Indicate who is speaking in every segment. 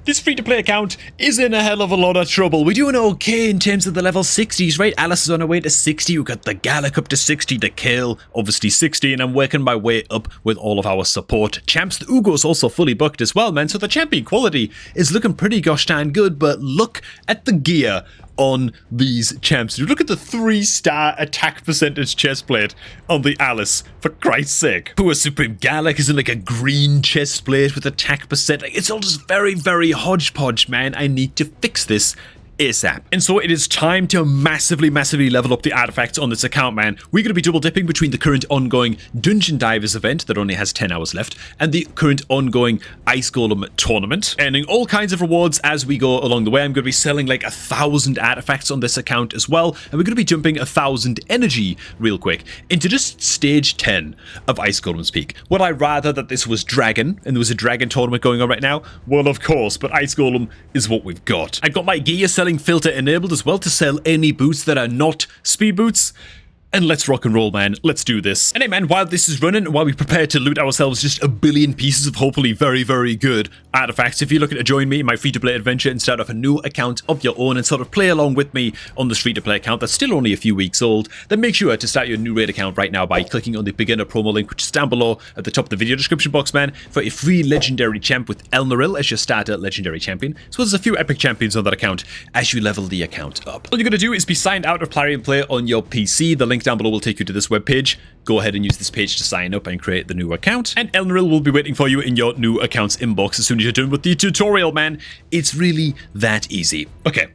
Speaker 1: this free-to-play account is in a hell of a lot of trouble. We're doing okay in terms of the level 60s, right? Alice is on her way to 60. We've got the Gallic up to 60, the Kale obviously 60, and I'm working my way up with all of our support champs. The Ugo's also fully booked as well, man. So the champion quality is looking pretty gosh darn good, but look at the gear on these champs. Look at the 3-star attack percentage chest plate on the Alice, for Christ's sake. Poor Supreme Gallic is in like a green chest plate with attack percent. Like, it's all just very, very hodgepodge, man. I need to fix this ASAP. And so it is time to massively level up the artifacts on this account, man. We're going to be double dipping between the current ongoing Dungeon Divers event that only has 10 hours left and the current ongoing Ice Golem tournament, earning all kinds of rewards as we go along the way. I'm going to be selling like 1,000 artifacts on this account as well, and we're going to be jumping 1,000 energy real quick into just stage 10 of Ice Golem's Peak. Would I rather that this was Dragon and there was a Dragon tournament going on right now? Well, of course, but Ice Golem is what we've got. I've got my gear selling filter enabled as well to sell any boots that are not speed boots. And let's rock and roll, man. Let's do this. And hey, man, while this is running, while we prepare to loot ourselves just 1 billion pieces of hopefully very, very good artifacts, if you're looking to join me in my free-to-play adventure and start off a new account of your own and sort of play along with me on this free-to-play account that's still only a few weeks old, then make sure to start your new raid account right now by clicking on the beginner promo link, which is down below at the top of the video description box, man, for a free legendary champ with Elnaril as your starter legendary champion, as well as a few epic champions on that account as you level the account up. All you're going to do is be signed out of Plarium Play on your PC. The link down below will take you to this webpage. Go ahead and use this page to sign up and create the new account. And Elnaril will be waiting for you in your new account's inbox as soon as you're done with the tutorial, man. It's really that easy. Okay.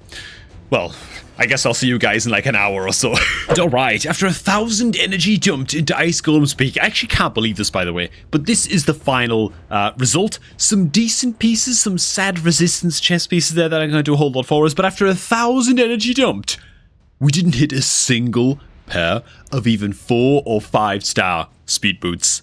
Speaker 1: Well, I guess I'll see you guys in like an hour or so. Alright, after 1,000 energy dumped into Ice Golem's Peak, I actually can't believe this, by the way, but this is the final result. Some decent pieces, some sad resistance chest pieces there that I'm going to do a whole lot for us, but after 1,000 energy dumped, we didn't hit a single pair of even 4 or 5-star speed boots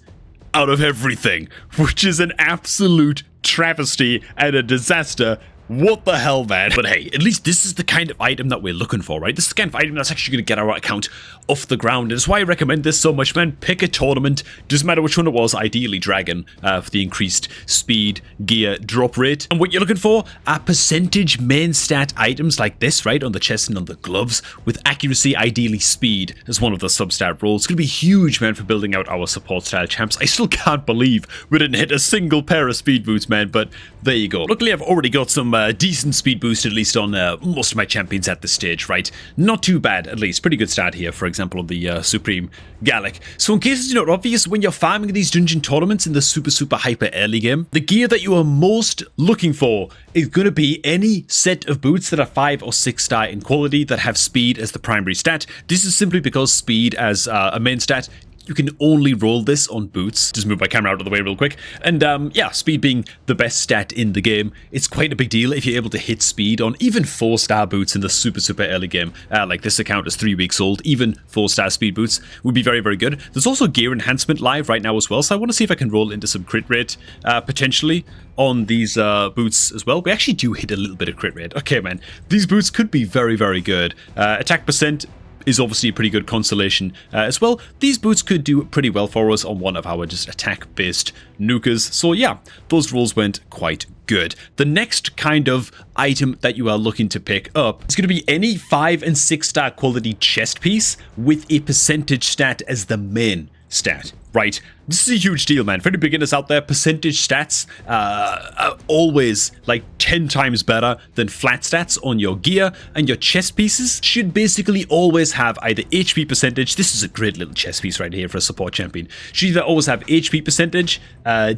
Speaker 1: out of everything, which is an absolute travesty and a disaster. What the hell, man? But hey, at least this is the kind of item that we're looking for, right? This is the kind of item that's actually going to get our account off the ground. And that's why I recommend this so much, man. Pick a tournament. Doesn't matter which one it was. Ideally, Dragon for the increased speed, gear, drop rate. And what you're looking for are percentage main stat items like this, right? On the chest and on the gloves, with accuracy, ideally speed, as one of the sub-stat roles. It's going to be huge, man, for building out our support style champs. I still can't believe we didn't hit a single pair of speed boots, man. But there you go. Luckily, I've already got some decent speed boost, at least on most of my champions at this stage, right? Not too bad, at least. Pretty good start here, for example, on the Supreme Gallic. So in case it's not obvious, when you're farming these dungeon tournaments in the super hyper early game, the gear that you are most looking for is going to be any set of boots that are 5 or 6 star in quality that have speed as the primary stat. This is simply because speed as a main stat, you can only roll this on boots. Just move my camera out of the way real quick. And yeah, speed being the best stat in the game, it's quite a big deal if you're able to hit speed on even 4-star boots in the super early game. Like this account is 3 weeks old. Even 4-star speed boots would be very good. There's also gear enhancement live right now as well, so I want to see if I can roll into some crit rate potentially on these boots as well. We actually do hit a little bit of crit rate. Okay, man, these boots could be very good. Attack percent is obviously a pretty good consolation as well. These boots could do pretty well for us on one of our just attack-based nukers. So yeah, those rolls went quite good. The next kind of item that you are looking to pick up is going to be any 5 and 6-star quality chest piece with a percentage stat as the main stat. Right, this is a huge deal, man. For any beginners out there, percentage stats are always like 10 times better than flat stats on your gear, and your chest pieces should basically always have either HP percentage. This is a great little chest piece right here for a support champion. Should either always have HP percentage,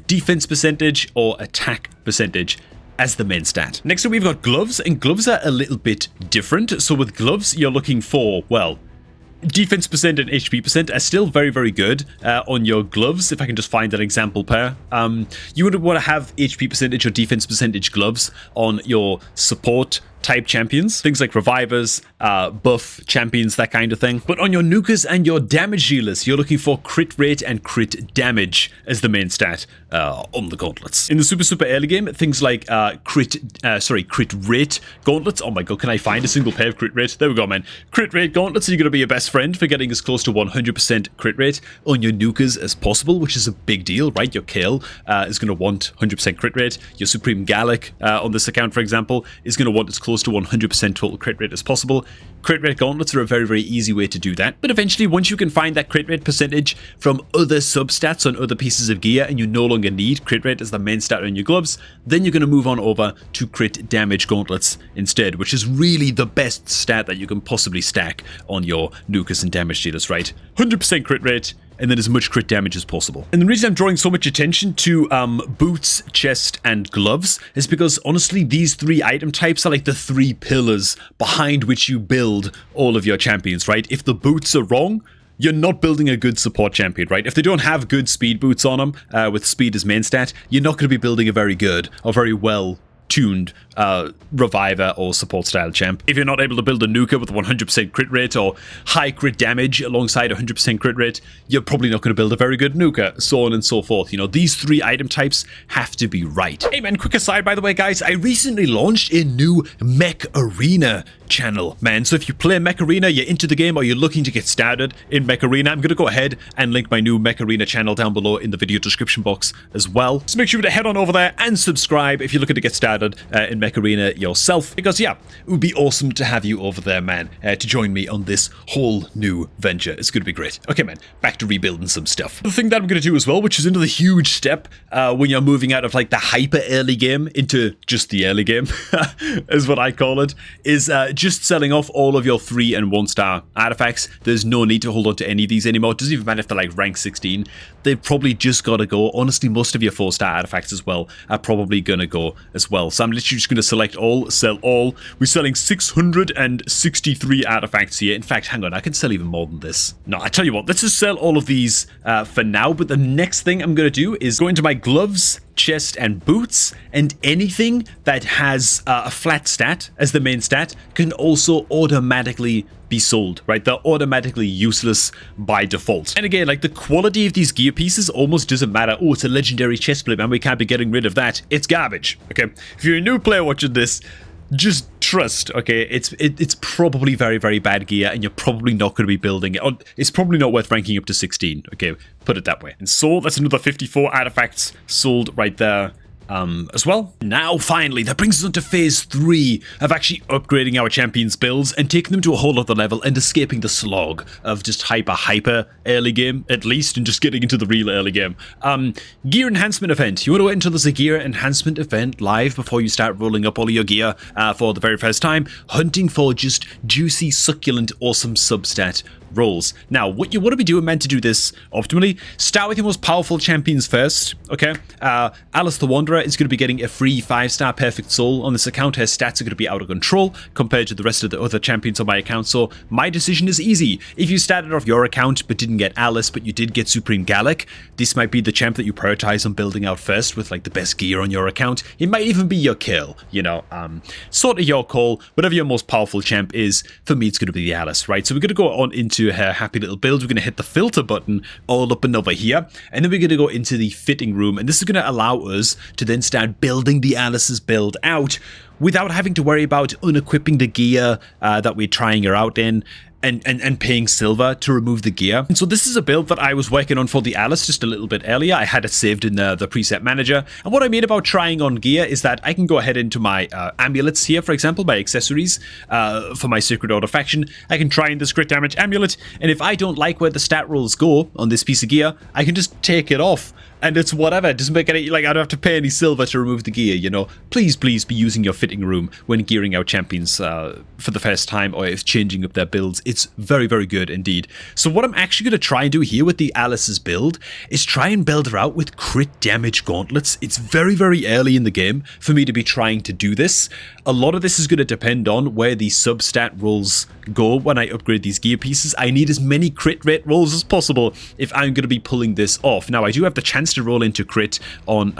Speaker 1: defense percentage, or attack percentage as the main stat. Next up, we've got gloves, and gloves are a little bit different. So with gloves, you're looking for, well, defense percent and HP percent are still very good on your gloves. If I can just find an example pair, you would want to have HP percentage or defense percentage gloves on your support type champions, things like revivers, buff champions, that kind of thing. But on your nukers and your damage dealers, you're looking for crit rate and crit damage as the main stat on the gauntlets. In the super early game, things like crit rate gauntlets. Oh my god, can I find a single pair of crit rate? There we go, man. Crit rate gauntlets are going to be your best friend for getting as close to 100% crit rate on your nukers as possible, which is a big deal, right? Your Kayle is going to want 100% crit rate. Your Supreme Gallic on this account, for example, is going to want as close to 100% total crit rate as possible. Crit rate gauntlets are a very easy way to do that. But eventually, once you can find that crit rate percentage from other substats on other pieces of gear and you no longer need crit rate as the main stat on your gloves, then you're going to move on over to crit damage gauntlets instead, which is really the best stat that you can possibly stack on your nukers and damage dealers, right? 100% crit rate, and then as much crit damage as possible. And the reason I'm drawing so much attention to boots, chest, and gloves is because honestly, these three item types are like the three pillars behind which you build all of your champions, right? If the boots are wrong, you're not building a good support champion, right? If they don't have good speed boots on them, with speed as main stat, you're not going to be building a very good or very well tuned reviver or support style champ. If you're not able to build a nuker with 100% crit rate or high crit damage alongside 100% crit rate, you're probably not going to build a very good nuker, so on and so forth. You know, these three item types have to be right. Hey man, quick aside by the way, guys, I recently launched a new Mech Arena channel, man. So if you play Mech Arena, you're into the game, or you're looking to get started in Mech Arena, I'm going to go ahead and link my new Mech Arena channel down below in the video description box as well. So make sure to head on over there and subscribe if you're looking to get started in Mech Arena yourself, because yeah, it would be awesome to have you over there, man, to join me on this whole new venture. It's going to be great. Okay, man, back to rebuilding some stuff. The thing that I'm going to do as well, which is another huge step when you're moving out of like the hyper early game into just the early game, is what I call it, is just selling off all of your 3 and 1 star artifacts. There's no need to hold on to any of these anymore. It doesn't even matter if they're like rank 16. They've probably just got to go. Honestly, most of your 4 star artifacts as well are probably going to go as well. So I'm literally just going to select all, sell all. We're selling 663 artifacts here. In fact, hang on, I can sell even more than this. No, I tell you what, let's just sell all of these for now. But the next thing I'm going to do is go into my gloves, chest, and boots, and anything that has a flat stat as the main stat can also automatically be sold, right? They're automatically useless by default. And again, like, the quality of these gear pieces almost doesn't matter. Oh, it's a legendary chest plate, man, we can't be getting rid of that. It's garbage, okay? If you're a new player watching this, just trust, okay? It's probably very bad gear, and you're probably not going to be building it. Or it's probably not worth ranking up to 16, okay? Put it that way. And so that's another 54 artifacts sold right there. As well. Now, finally, that brings us on to phase 3 of actually upgrading our champions' builds and taking them to a whole other level and escaping the slog of just hyper early game, at least, and just getting into the real early game. Gear enhancement event. You want to wait until there's a gear enhancement event live before you start rolling up all of your gear for the very first time, hunting for just juicy, succulent, awesome substat rolls. Now, what you want to be doing, man, to do this optimally, start with your most powerful champions first, okay? Alice the Wanderer is going to be getting a free 5-star perfect soul on this account. Her stats are going to be out of control compared to the rest of the other champions on my account, so my decision is easy. If you started off your account but didn't get Alice, but you did get Supreme Gallic, this might be the champ that you prioritize on building out first with like the best gear on your account. It might even be your Kayle, you know, sort of your call. Whatever your most powerful champ is, for me it's going to be the Alice, right? So we're going to go on into her happy little build. We're going to hit the filter button all up and over here, and then we're going to go into the fitting room, and this is going to allow us to then start building the Alice's build out without having to worry about unequipping the gear that we're trying her out in, and paying silver to remove the gear. And so this is a build that I was working on for the Alice just a little bit earlier. I had it saved in the preset manager. And what I mean about trying on gear is that I can go ahead into my amulets here, for example, my accessories for my Sacred Order faction. I can try in this crit damage amulet, and if I don't like where the stat rolls go on this piece of gear, I can just take it off. And it's whatever. It doesn't make any, like, I don't have to pay any silver to remove the gear, you know. Please be using your fitting room when gearing out champions for the first time, or if changing up their builds. It's very good indeed. So what I'm actually going to try and do here with the Alice's build is try and build her out with crit damage gauntlets. It's very early in the game for me to be trying to do this. A lot of this is going to depend on where the substat rolls go when I upgrade these gear pieces. I need as many crit rate rolls as possible if I'm going to be pulling this off. Now, I do have the chance to roll into crit on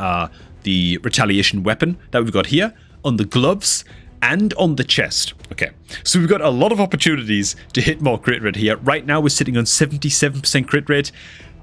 Speaker 1: the retaliation weapon that we've got here, on the gloves, and on the chest. Okay, so we've got a lot of opportunities to hit more crit rate here. Right now we're sitting on 77% crit rate.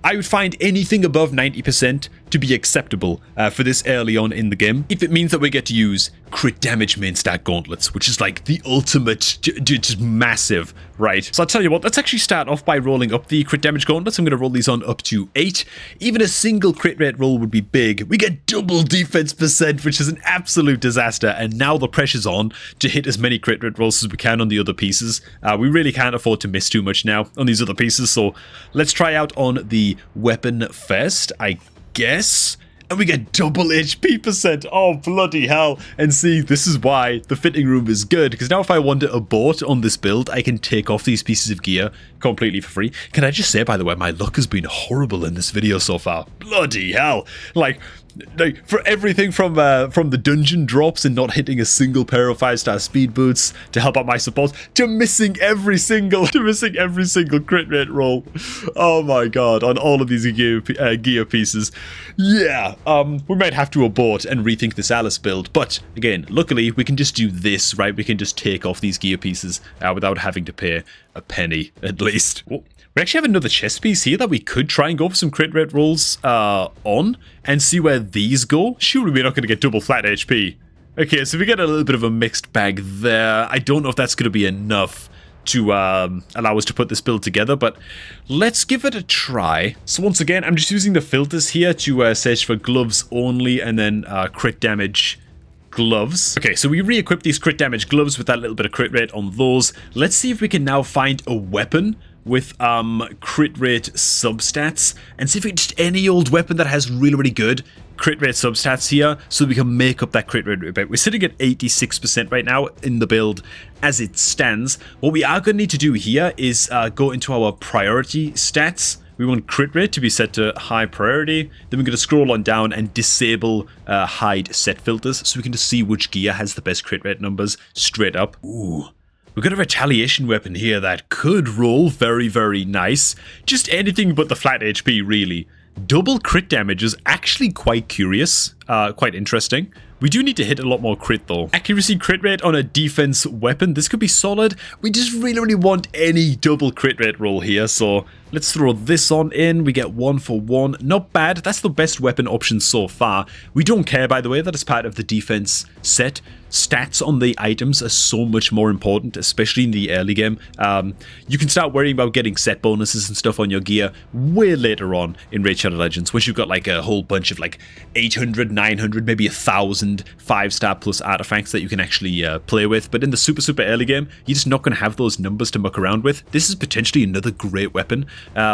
Speaker 1: I would find anything above 90% to be acceptable for this early on in the game, if it means that we get to use crit damage main stat gauntlets, which is like the ultimate, just massive, right? So I'll tell you what, let's actually start off by rolling up the crit damage gauntlets. I'm going to roll these on up to 8. Even a single crit rate roll would be big. We get double defense percent, which is an absolute disaster, and now the pressure's on to hit as many crit rate rolls as we can on the other pieces. We really can't afford to miss too much now on these other pieces, so let's try out on the weapon first, I guess. And we get double HP percent. Oh, bloody hell. And see, this is why the fitting room is good, because now if I want to abort on this build, I can take off these pieces of gear completely for free. Can I just say, by the way, my luck has been horrible in this video so far. Bloody hell. Like for everything from the dungeon drops and not hitting a single pair of 5-star speed boots to help out my support, to missing every single crit rate roll. Oh my god, on all of these gear pieces. Yeah, we might have to abort and rethink this Alice build, but again, luckily we can just do this, right? We can just take off these gear pieces without having to pay a penny, at least. Oh. We actually have another chest piece here that we could try and go for some crit rate rolls on and see where these go. Surely we're not going to get double flat HP. Okay, so we get a little bit of a mixed bag there. I don't know if that's going to be enough to allow us to put this build together, but let's give it a try. So once again, I'm just using the filters here to search for gloves only and then crit damage gloves. Okay, so we re-equip these crit damage gloves with that little bit of crit rate on those. Let's see if we can now find a weapon with crit rate substats and see if it's just any old weapon that has really good crit rate substats here so we can make up that crit rate a bit. We're sitting at 86% right now in the build as it stands. What we are going to need to do here is go into our priority stats. We want crit rate to be set to high priority. Then we're going to scroll on down and disable hide set filters so we can just see which gear has the best crit rate numbers straight up. Ooh. We've got a retaliation weapon here that could roll very nice. Just anything but the flat HP, really. Double crit damage is actually quite curious, quite interesting. We do need to hit a lot more crit though. Accuracy crit rate on a defense weapon, this could be solid. We just really want any double crit rate roll here, so let's throw this on in. We get 1 for 1. Not bad. That's the best weapon option so far. We don't care, by the way, that it's part of the defense set. Stats on the items are so much more important, especially in the early game. You can start worrying about getting set bonuses and stuff on your gear way later on in Raid Shadow Legends, once you've got like a whole bunch of like 800, 900, maybe 1,000 5-star plus artifacts that you can actually play with. But in the super early game, you're just not going to have those numbers to muck around with. This is potentially another great weapon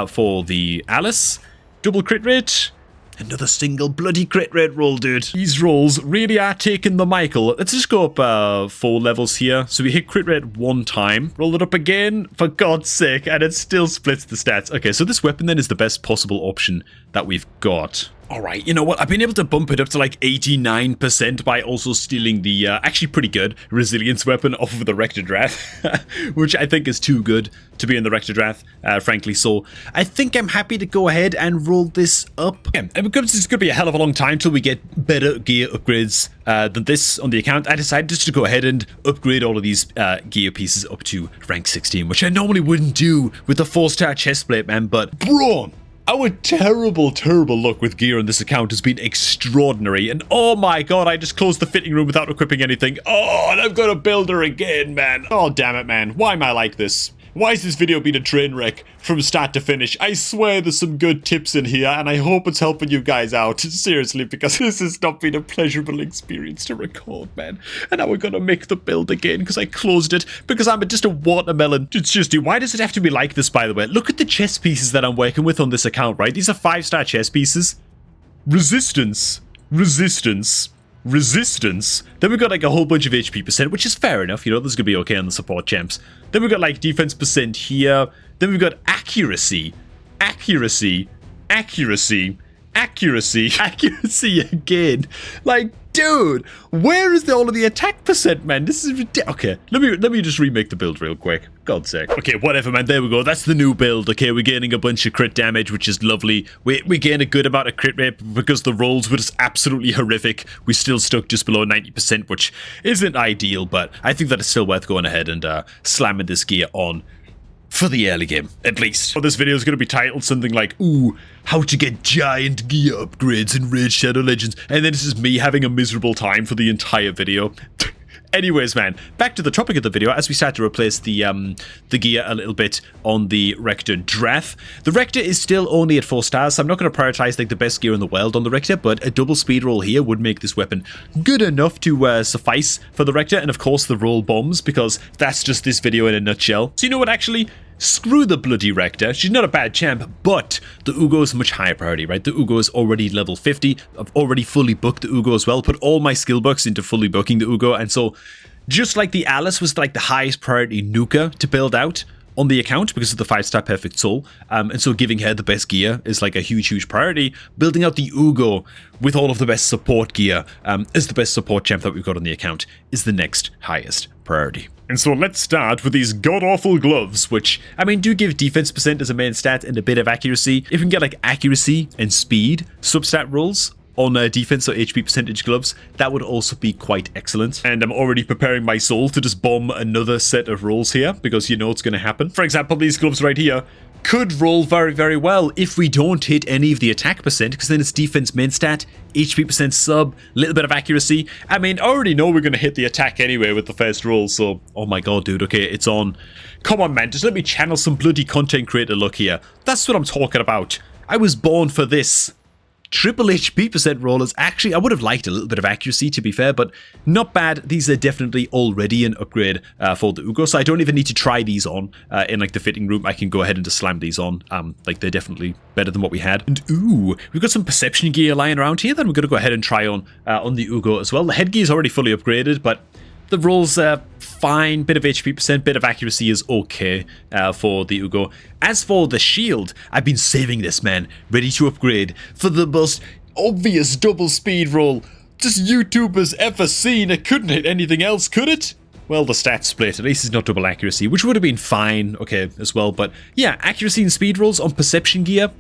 Speaker 1: for the Alice. Double crit rate. Another single bloody crit rate roll, dude. These rolls really are taking the Michael. Let's just go up 4 levels here. So we hit crit rate 1 time. Roll it up again, for God's sake, and it still splits the stats. Okay, so this weapon then is the best possible option that we've got. Alright, you know what? I've been able to bump it up to like 89% by also stealing the actually pretty good resilience weapon off of the Rectodrath, which I think is too good to be in the Rectodrath, frankly. So I think I'm happy to go ahead and roll this up. Okay, and because it's going to be a hell of a long time till we get better gear upgrades than this on the account, I decided just to go ahead and upgrade all of these gear pieces up to rank 16, which I normally wouldn't do with the 4-star chestplate, man, but Brawn! Our terrible luck with gear on this account has been extraordinary, and oh my god, I just closed the fitting room without equipping anything. Oh, and I've got to build her again, man. Oh, damn it, man. Why am I like this? Why has this video been a train wreck from start to finish? I swear there's some good tips in here, and I hope it's helping you guys out. Seriously, because this has not been a pleasurable experience to record, man. And now we're gonna make the build again, because I closed it, because I'm just a watermelon. It's just, why does it have to be like this, by the way? Look at the chess pieces that I'm working with on this account, right? These are 5-star chess pieces. Resistance. Then we've got like a whole bunch of HP percent, which is fair enough, you know, this is gonna be okay on the support champs. Then we've got like defense percent here. Then we've got accuracy, accuracy. Accuracy again. Like, dude, where is all of the attack percent, man? This is ridiculous. Okay, let me just remake the build real quick. God's sake. Okay, whatever, man. There we go. That's the new build. Okay, we're gaining a bunch of crit damage, which is lovely. We gain a good amount of crit rate because the rolls were just absolutely horrific. We still stuck just below 90%, which isn't ideal, but I think that it's still worth going ahead and slamming this gear on. For the early game, at least. Well, this video is going to be titled something like, ooh, how to get giant gear upgrades in Raid Shadow Legends. And then this is me having a miserable time for the entire video. Anyways, man, back to the topic of the video as we start to replace the gear a little bit on the Rector Drath. The Rector is still only at 4 stars, so I'm not going to prioritize like the best gear in the world on the Rector, but a double speed roll here would make this weapon good enough to suffice for the Rector, and of course the roll bombs, because that's just this video in a nutshell. So you know what, actually? Screw the bloody Rector. She's not a bad champ, but the Ugo is much higher priority, right? The Ugo is already level 50. I've already fully booked the Ugo as well. Put all my skill bucks into fully booking the Ugo. And so, just like the Alice was like the highest priority nuker to build out on the account because of the 5-star perfect soul, and so giving her the best gear is like a huge priority. Building out the Ugo with all of the best support gear as the best support champ that we've got on the account is the next highest priority. And so let's start with these god-awful gloves, which, I mean, do give defense percent as a main stat and a bit of accuracy. If we can get like accuracy and speed substat rolls on defense or HP percentage gloves, that would also be quite excellent. And I'm already preparing my soul to just bomb another set of rolls here, because you know it's going to happen. For example, these gloves right here could roll very well if we don't hit any of the attack percent, because then it's defense main stat, HP percent sub, little bit of accuracy. I mean, I already know we're going to hit the attack anyway with the first roll, so oh my god, dude, okay, it's on. Come on, man, just let me channel some bloody content creator luck here. That's what I'm talking about. I was born for this. Triple HP percent rollers. Actually, I would have liked a little bit of accuracy, to be fair, but not bad. These are definitely already an upgrade for the Ugo, so I don't even need to try these on in like the fitting room. I can go ahead and just slam these on. Like, they're definitely better than what we had. And ooh, we've got some perception gear lying around here that we're going to go ahead and try on the Ugo as well. The headgear is already fully upgraded, but the rolls are fine. Bit of HP percent, bit of accuracy is okay for the Ugo. As for the shield, I've been saving this, man, ready to upgrade for the most obvious double speed roll just YouTubers ever seen. It couldn't hit anything else, could it? Well, the stats split. At least it's not double accuracy, which would have been fine, okay, as well. But yeah, accuracy and speed rolls on perception gear.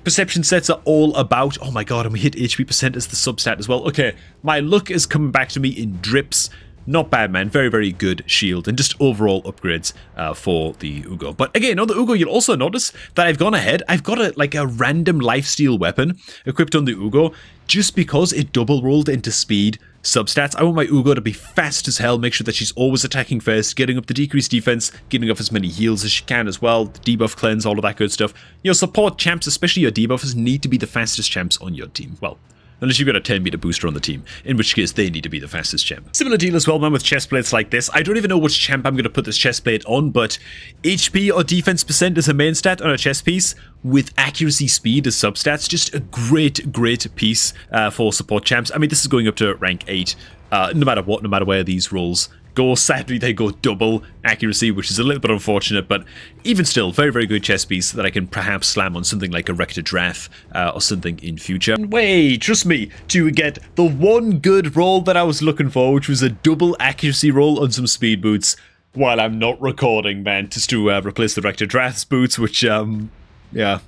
Speaker 1: Perception sets are all about, oh my god, and we hit HP percent as the substat as well. Okay, my luck is coming back to me in drips. Not bad, man. Very good shield and just overall upgrades for the Ugo. But again, on the Ugo, you'll also notice that I've gone ahead. I've got a random lifesteal weapon equipped on the Ugo just because it double rolled into speed substats. I want my Ugo to be fast as hell, make sure that she's always attacking first, getting up the decreased defense, getting off as many heals as she can as well, the debuff cleanse, all of that good stuff. Your support champs, especially your debuffers, need to be the fastest champs on your team. Well, unless you've got a 10-meter booster on the team, in which case they need to be the fastest champ. Similar deal as well, man, with chest plates like this. I don't even know which champ I'm going to put this chest plate on, but HP or defense percent is a main stat on a chest piece, with accuracy speed as substats. Just a great piece for support champs. I mean, this is going up to rank 8, no matter what, no matter where these rolls go. Sadly, they go double accuracy, which is a little bit unfortunate, but even still, very good chess piece that I can perhaps slam on something like a Rector Drath or something in future. Wait, trust me, to get the one good roll that I was looking for, which was a double accuracy roll on some speed boots while I'm not recording, man, just to replace the Rector Drath's boots, which, yeah.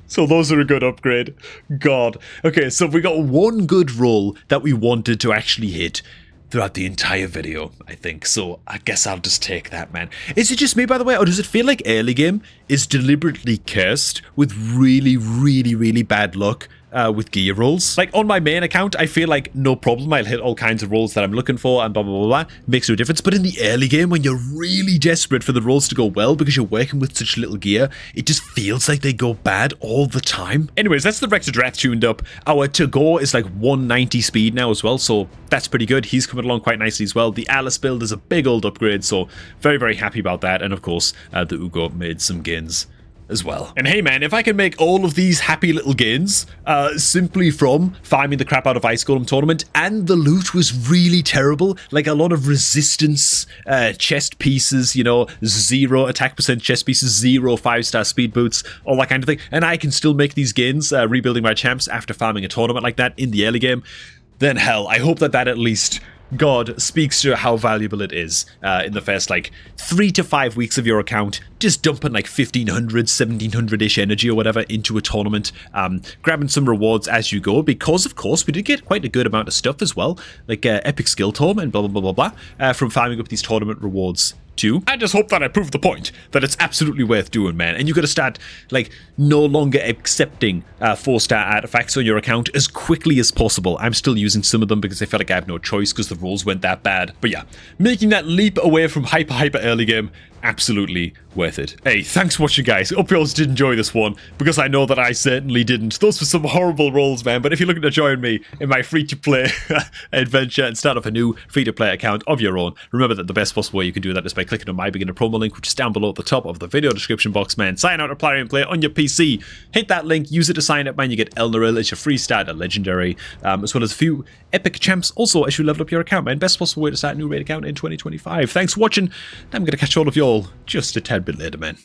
Speaker 1: So those are a good upgrade. God. Okay, so we got one good roll that we wanted to actually hit throughout the entire video, I think. So I guess I'll just take that, man. Is it just me, by the way, or does it feel like early game is deliberately cursed with really bad luck with gear rolls? Like, on my main account, I feel like no problem. I'll hit all kinds of rolls that I'm looking for and blah. Makes no difference. But in the early game, when you're really desperate for the rolls to go well because you're working with such little gear, it just feels like they go bad all the time. Anyways, that's the Rector Drath tuned up. Our Tagore is like 190 speed now as well, so that's pretty good. He's coming along quite nicely as well. The Alice build is a big old upgrade, so very happy about that. And of course, the Ugo made some gains as well. And hey man, if I can make all of these happy little gains simply from farming the crap out of Ice Golem Tournament, and the loot was really terrible, like a lot of resistance chest pieces, you know, 0 attack percent chest pieces, 0 5-star speed boots, all that kind of thing, and I can still make these gains rebuilding my champs after farming a tournament like that in the early game, then hell, I hope that at least God speaks to how valuable it is in the first like 3 to 5 weeks of your account, just dumping like 1500, 1700-ish energy or whatever into a tournament, grabbing some rewards as you go, because of course we did get quite a good amount of stuff as well, like epic skill tome and blah blah blah blah blah from farming up these tournament rewards too. I just hope that I proved the point that it's absolutely worth doing, man. And you gotta start like no longer accepting 4-star artifacts on your account as quickly as possible. I'm still using some of them because I feel like I have no choice because the rules weren't that bad. But yeah, making that leap away from hyper early game, absolutely worth it. Hey, thanks for watching, guys. Hope you all did enjoy this one, because I know that I certainly didn't. Those were some horrible rolls, man, but if you're looking to join me in my free-to-play adventure and start off a new free-to-play account of your own, remember that the best possible way you can do that is by clicking on my beginner promo link, which is down below at the top of the video description box, man. Sign out to Plarium Play on your PC. Hit that link, use it to sign up, man. You get Elnaril as your free starter legendary, as well as a few epic champs also as you level up your account, man. Best possible way to start a new raid account in 2025. Thanks for watching. I'm going to catch all of y'all just a tad bit later, man.